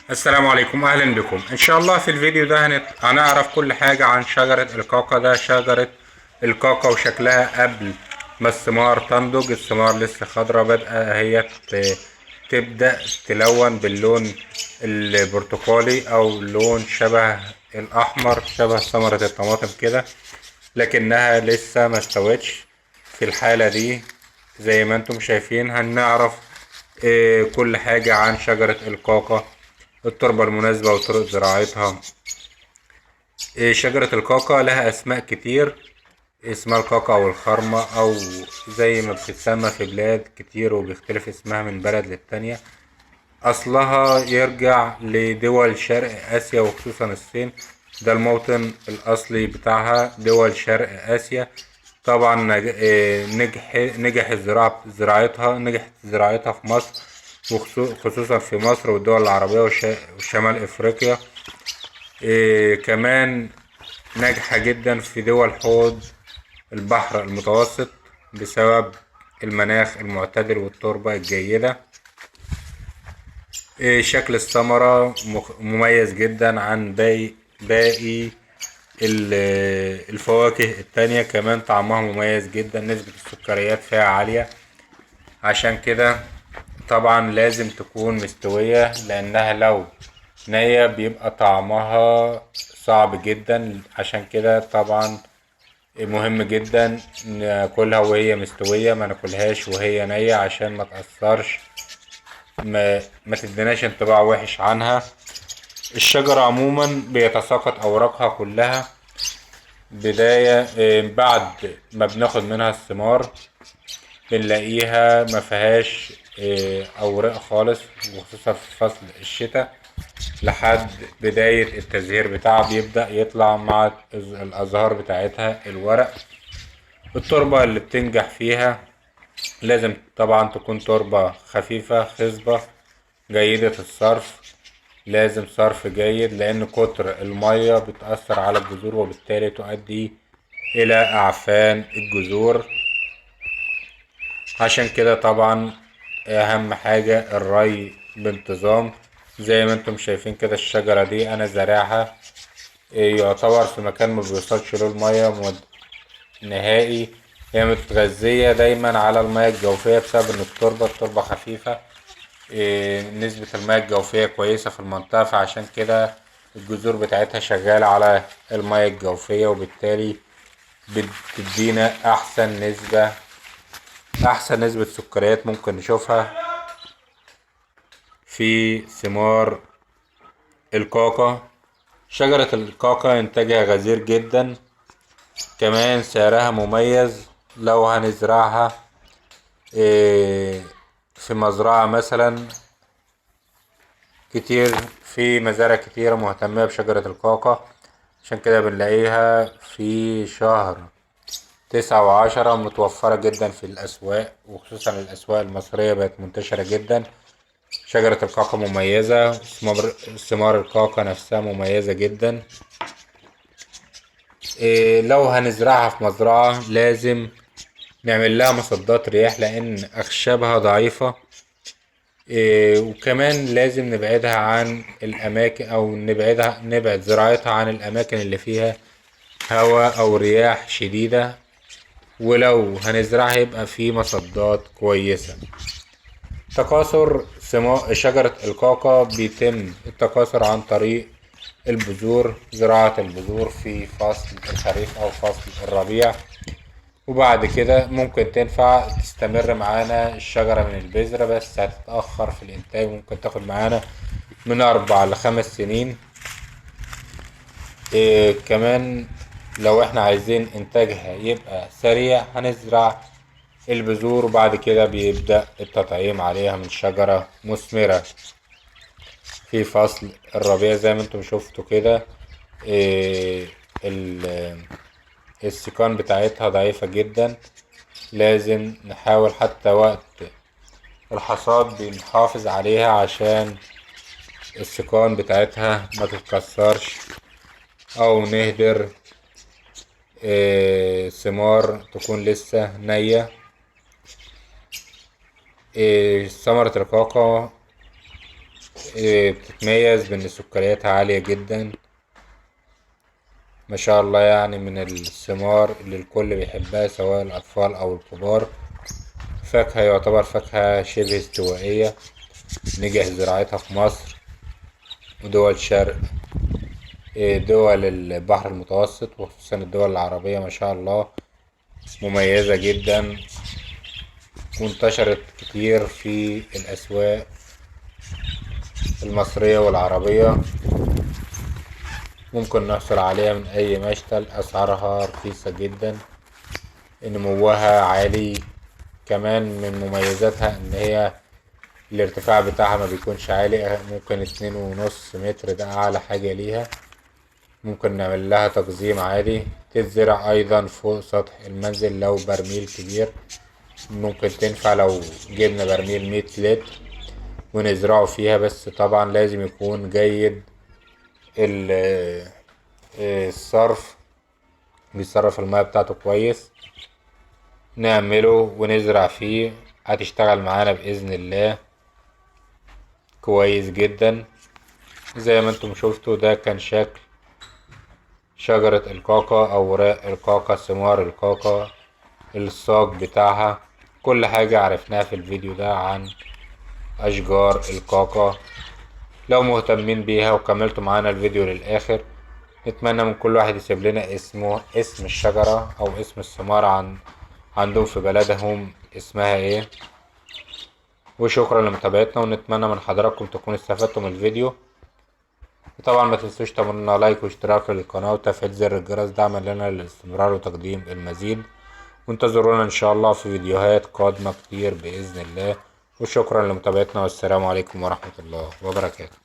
السلام عليكم، اهلا بكم. ان شاء الله في الفيديو ده هنعرف كل حاجة عن شجرة الكاكا. ده شجرة الكاكا وشكلها قبل ما الثمار تنضج. الثمار لسه خضرة، بادئة هي تبدأ تلون باللون البرتقالي او لون شبه الاحمر، شبه ثمرة الطماطم كده، لكنها لسه ما استوتش. في الحالة دي زي ما انتم شايفين هنعرف كل حاجة عن شجرة الكاكا، التربة المناسبة وطرق زراعتها. شجرة الكاكا لها أسماء كتير، اسمها الكاكا أو الخرمة أو زي ما بتتسمى في بلاد كتير، وبيختلف اسمها من بلد للتانية. أصلها يرجع لدول شرق آسيا وخصوصا الصين، ده الموطن الأصلي بتاعها، دول شرق آسيا. طبعا نجحت زراعتها في مصر، وخصوصا في مصر والدول العربية وشمال أفريقيا. كمان ناجحة جدا في دول حوض البحر المتوسط بسبب المناخ المعتدل والتربة الجيدة. شكل الثمرة مميز جدا عن باقي الفواكه التانية. كمان طعمها مميز جدا، نسبة السكريات فيها عالية، عشان كده طبعا لازم تكون مستوية، لأنها لو نية بيبقى طعمها صعب جدا. عشان كده طبعا مهم جدا ناكلها وهي مستوية، ما ناكلهاش وهي نية عشان ما تأثرش، ما تديناش انطباع وحش عنها. الشجرة عموما بيتساقط أوراقها كلها بداية بعد ما بناخد منها الثمار، بنلاقيها ما فيهاش أوراق خالص، وخصوصا في فصل الشتاء لحد بداية التزهير بتاعها بيبدأ يطلع مع الأزهار بتاعتها الورق. التربة اللي بتنجح فيها لازم طبعا تكون تربة خفيفة خصبة جيدة الصرف. لازم صرف جيد، لأن كتر المية بتأثر على الجذور وبالتالي تؤدي إلى أعفان الجذور. عشان كده طبعا أهم حاجة الري بانتظام. زي ما انتم شايفين كده الشجرة دي أنا زارعها يعتبر في مكان ما بيوصلش له المية نهائي. هي متغذية دايما على المياه الجوفية بسبب ان التربة خفيفة. نسبة المياه الجوفية كويسة في المنطقة، فعشان كده الجذور بتاعتها شغالة على المياه الجوفية، وبالتالي بتدينا أحسن نسبة سكريات ممكن نشوفها في ثمار الكاكا. شجرة الكاكا إنتاجها غزير جدا، كمان سعرها مميز. لو هنزرعها في مزرعة مثلا كتير، في مزارع كتيرة مهتمة بشجرة الكاكا، عشان كده بنلاقيها في شهر 9 و10 متوفرة جدا في الأسواق، وخصوصا الأسواق المصرية بقت منتشرة جدا. شجرة الكاكا مميزة، ثمار الكاكا نفسها مميزة جدا. لو هنزرعها في مزرعة لازم نعمل لها مصدات رياح، لأن أخشابها ضعيفة. وكمان لازم نبعدها عن الأماكن، أو نبعد زراعتها عن الأماكن اللي فيها هواء أو رياح شديدة. ولو هنزرعها يبقى في مصدات كويسة. تكاثر شجرة الكاكا بيتم التكاثر عن طريق البذور، زراعة البذور في فصل الخريف أو فصل الربيع، وبعد كده ممكن تستمر معانا الشجرة من البذرة، بس هتتأخر في الإنتاج، ممكن تاخد معانا من 4 ل5 سنين. كمان لو احنا عايزين إنتاجها يبقى سريع هنزرع البذور، وبعد كده بيبدأ التطعيم عليها من شجرة مثمرة في فصل الربيع. زي ما انتم شفتوا كده إيه، السيقان بتاعتها ضعيفة جدا. لازم نحاول حتى وقت الحصاد بنحافظ عليها عشان السيقان بتاعتها ما تتكسرش او نهدر ثمار تكون لسه نية. ثمرة الكاكا بتتميز بان سكرياتها عالية جدا ما شاء الله، يعني من الثمار اللي الكل بيحبها سواء الاطفال او الكبار. فاكهة يعتبر فاكهة شبه استوائية، نجح زراعتها في مصر ودول شرق دول البحر المتوسط، وخصوصا الدول العربية ما شاء الله مميزة جدا، وانتشرت كتير في الأسواق المصرية والعربية. ممكن نحصل عليها من أي مشتل، أسعارها رخيصة جدا، نموها عالي. كمان من مميزاتها إن هي الارتفاع بتاعها ما بيكونش عالي، ممكن 2.5 متر، ده أعلى حاجة ليها. ممكن نعمل لها تقزيم عادي، تتزرع أيضا فوق سطح المنزل لو برميل كبير. ممكن تنفع لو جبنا برميل 100 لتر ونزرعه فيها، بس طبعا لازم يكون جيد الصرف، بيصرف المياه بتاعته كويس. نعمله ونزرع فيه، هتشتغل معانا بإذن الله كويس جدا. زي ما انتم شفتوا ده كان شكل شجرة الكاكا، أوراق الكاكا، ثمار الكاكا، الساق بتاعها، كل حاجة عرفناها في الفيديو ده عن أشجار الكاكا. لو مهتمين بيها وكملتوا معانا الفيديو للآخر، نتمنى من كل واحد يسيب لنا اسم الشجرة أو اسم الثمار عندهم في بلدهم اسمها ايه. وشكرا لمتابعتنا، ونتمنى من حضراتكم تكونوا استفدتوا من الفيديو. وطبعا ما تنسوش تعملوا لنا لايك واشتراك للقناة وتفعيل زر الجرس دعما لنا للاستمرار وتقديم المزيد. وانتظرونا ان شاء الله في فيديوهات قادمة كتير بإذن الله. وشكرا لمتابعتنا، والسلام عليكم ورحمة الله وبركاته.